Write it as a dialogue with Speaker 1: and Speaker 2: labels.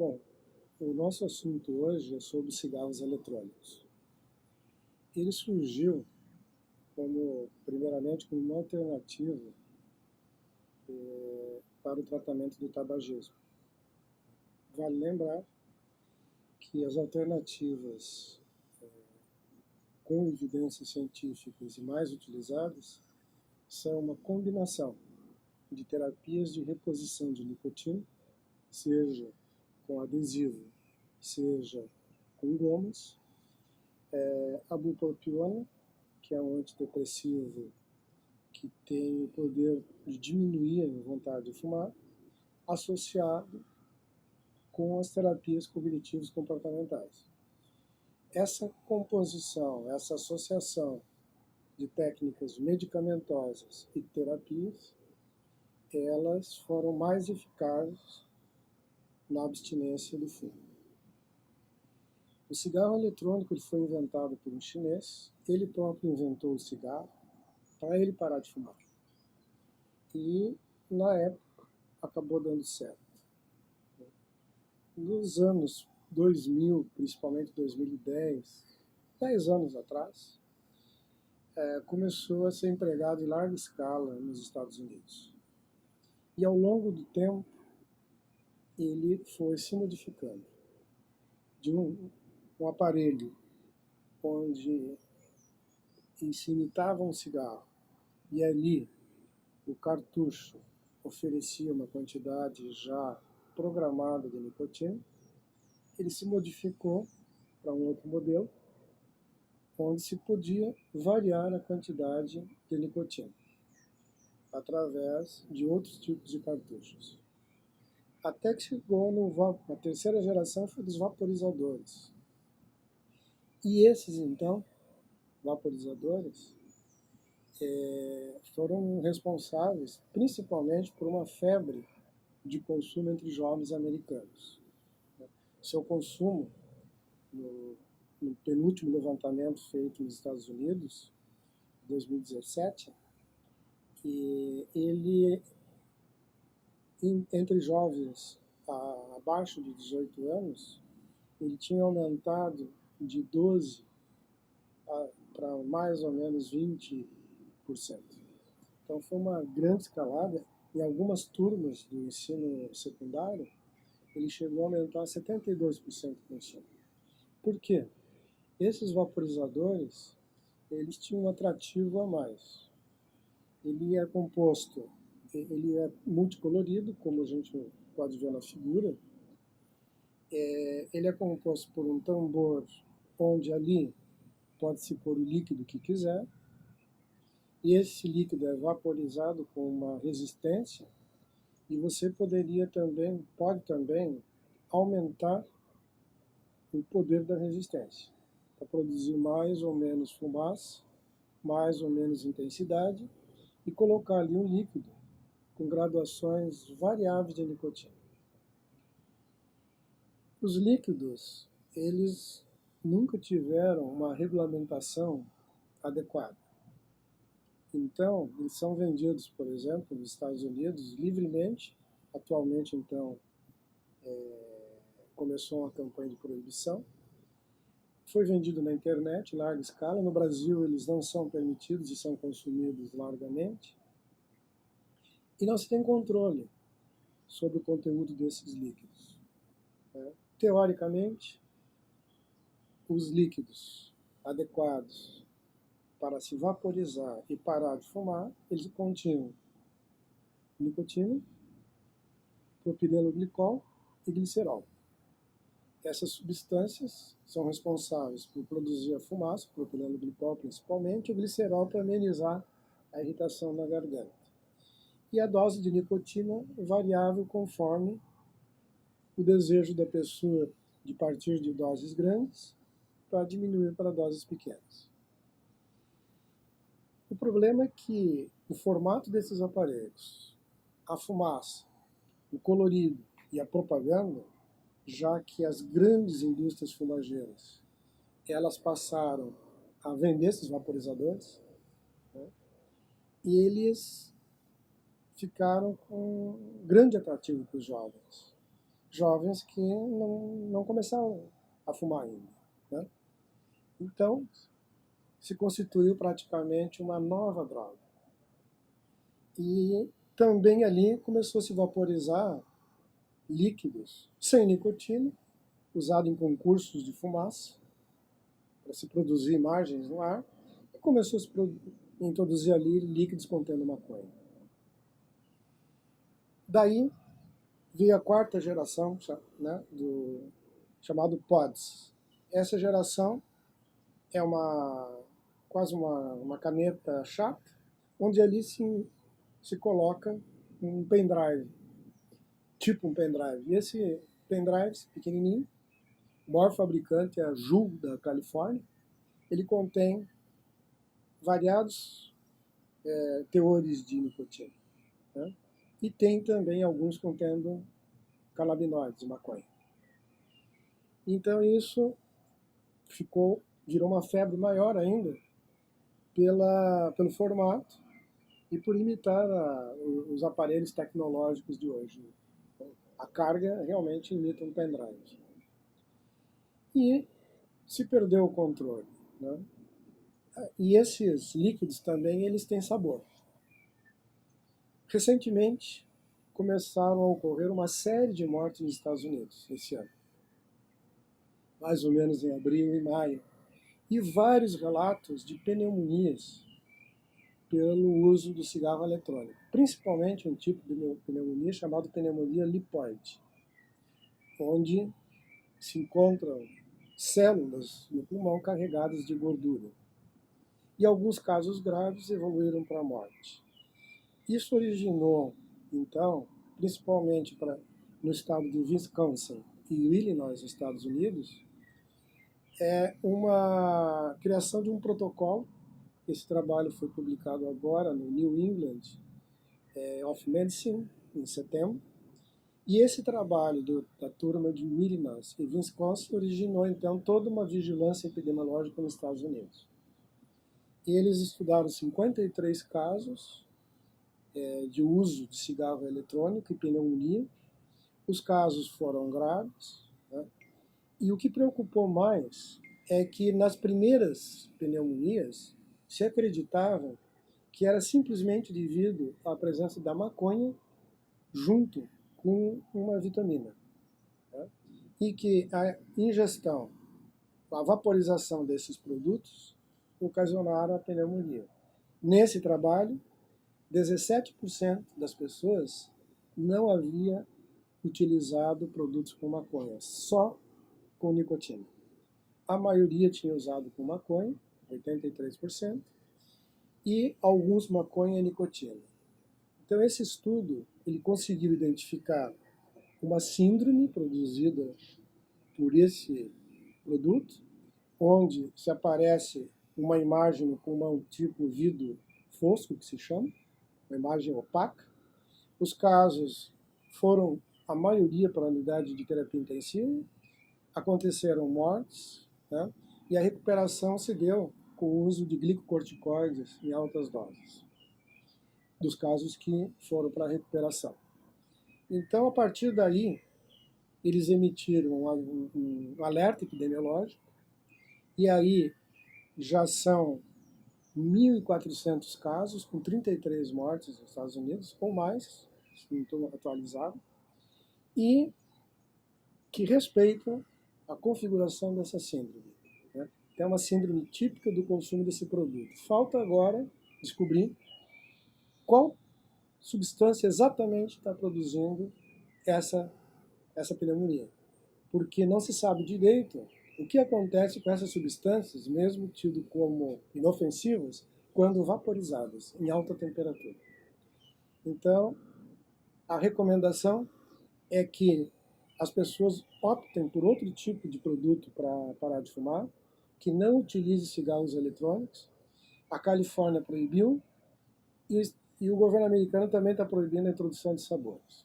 Speaker 1: Bom, o nosso assunto hoje é sobre cigarros eletrônicos. Ele surgiu primeiramente, como uma alternativa para o tratamento do tabagismo. Vale lembrar que as alternativas com evidências científicas e mais utilizadas são uma combinação de terapias de reposição de nicotina, seja com adesivo, seja com gomas, a bupropiona, que é um antidepressivo que tem o poder de diminuir a vontade de fumar, associado com as terapias cognitivas comportamentais. Essa composição, essa associação de técnicas medicamentosas e terapias, elas foram mais eficazes na abstinência do fumo. O cigarro eletrônico ele foi inventado por um chinês, ele próprio inventou o cigarro para ele parar de fumar. E, na época, acabou dando certo. Nos anos 2000, principalmente 2010, 10 anos atrás, começou a ser empregado em larga escala nos Estados Unidos. E, ao longo do tempo, ele foi se modificando de um aparelho onde se imitava um cigarro e ali o cartucho oferecia uma quantidade já programada de nicotina, ele se modificou para um outro modelo, onde se podia variar a quantidade de nicotina através de outros tipos de cartuchos. Até que chegou na terceira geração foi dos vaporizadores. E esses, então, vaporizadores, foram responsáveis principalmente por uma febre de consumo entre jovens americanos. Seu consumo, no penúltimo levantamento feito nos Estados Unidos, em 2017, ele, entre jovens abaixo de 18 anos, ele tinha aumentado de 12% para mais ou menos 20%. Então foi uma grande escalada. Em algumas turmas do ensino secundário, ele chegou a aumentar 72% do consumo. Por quê? Esses vaporizadores, eles tinham um atrativo a mais. Ele é composto, ele é multicolorido, como a gente pode ver na figura. Ele é composto por um tambor, onde ali pode-se pôr o líquido que quiser, e esse líquido é vaporizado com uma resistência, e você pode também aumentar o poder da resistência, para produzir mais ou menos fumaça, mais ou menos intensidade, e colocar ali um líquido com graduações variáveis de nicotina. Os líquidos, eles nunca tiveram uma regulamentação adequada. Então, eles são vendidos, por exemplo, nos Estados Unidos livremente. Atualmente, então, começou uma campanha de proibição. Foi vendido na internet, em larga escala. No Brasil, eles não são permitidos e são consumidos largamente. E não se tem controle sobre o conteúdo desses líquidos. Teoricamente, os líquidos adequados para se vaporizar e parar de fumar, eles continham nicotina, propileno-glicol e glicerol. Essas substâncias são responsáveis por produzir a fumaça, o propileno-glicol principalmente, e o glicerol para amenizar a irritação na garganta. E a dose de nicotina variável conforme o desejo da pessoa de partir de doses grandes para diminuir para doses pequenas. O problema é que o formato desses aparelhos, a fumaça, o colorido e a propaganda, já que as grandes indústrias fumageiras, elas passaram a vender esses vaporizadores, e eles ficaram com um grande atrativo para os jovens. jovens que não começaram a fumar ainda, né? Então, se constituiu praticamente uma nova droga. E também ali começou a se vaporizar líquidos sem nicotina, usado em concursos de fumaça, para se produzir imagens no ar, e começou a se introduzir ali líquidos contendo maconha. Daí veio a quarta geração, né, chamado PODS. Essa geração é quase uma caneta chata, onde ali se coloca um pendrive, tipo um pendrive. E esse pendrive pequenininho, o maior fabricante é a Juul, da Califórnia, ele contém variados teores de nicotina, né? E tem também alguns contendo canabinoides, maconha. Então isso virou uma febre maior ainda pelo formato e por imitar os aparelhos tecnológicos de hoje. A carga realmente imita um pendrive. E se perdeu o controle, né? E esses líquidos também, eles têm sabor. Recentemente, começaram a ocorrer uma série de mortes nos Estados Unidos esse ano, mais ou menos em abril e maio, e vários relatos de pneumonias pelo uso do cigarro eletrônico, principalmente um tipo de pneumonia chamado pneumonia lipoide, onde se encontram células no pulmão carregadas de gordura. E alguns casos graves evoluíram para a morte. Isso originou, então, principalmente no estado de Wisconsin e Illinois, nos Estados Unidos, uma criação de um protocolo. Esse trabalho foi publicado agora no New England of Medicine, em setembro. E esse trabalho da turma de Illinois e Wisconsin originou, então, toda uma vigilância epidemiológica nos Estados Unidos. E eles estudaram 53 casos de uso de cigarro eletrônico e pneumonia. Os casos foram graves, né? E o que preocupou mais é que nas primeiras pneumonias se acreditava que era simplesmente devido à presença da maconha junto com uma vitamina, né? E que a ingestão, a vaporização desses produtos ocasionaram a pneumonia. Nesse trabalho, 17% das pessoas não havia utilizado produtos com maconha, só com nicotina. A maioria tinha usado com maconha, 83%, e alguns maconha e nicotina. Então esse estudo ele conseguiu identificar uma síndrome produzida por esse produto, onde se aparece uma imagem com um tipo vidro fosco, que se chama, uma imagem opaca. Os casos foram, a maioria, para a unidade de terapia intensiva, aconteceram mortes, né? E a recuperação se deu com o uso de glicocorticoides em altas doses, dos casos que foram para a recuperação. Então, a partir daí, eles emitiram um alerta epidemiológico, e aí já são 1.400 casos, com 33 mortes nos Estados Unidos, ou mais, não estou atualizado, e que respeitam a configuração dessa síndrome, né? É uma síndrome típica do consumo desse produto. Falta agora descobrir qual substância exatamente está produzindo essa pneumonia, porque não se sabe direito o que acontece com essas substâncias, mesmo tido como inofensivas, quando vaporizadas em alta temperatura. Então, a recomendação é que as pessoas optem por outro tipo de produto para parar de fumar, que não utilize cigarros eletrônicos. A Califórnia proibiu e o governo americano também está proibindo a introdução de sabores.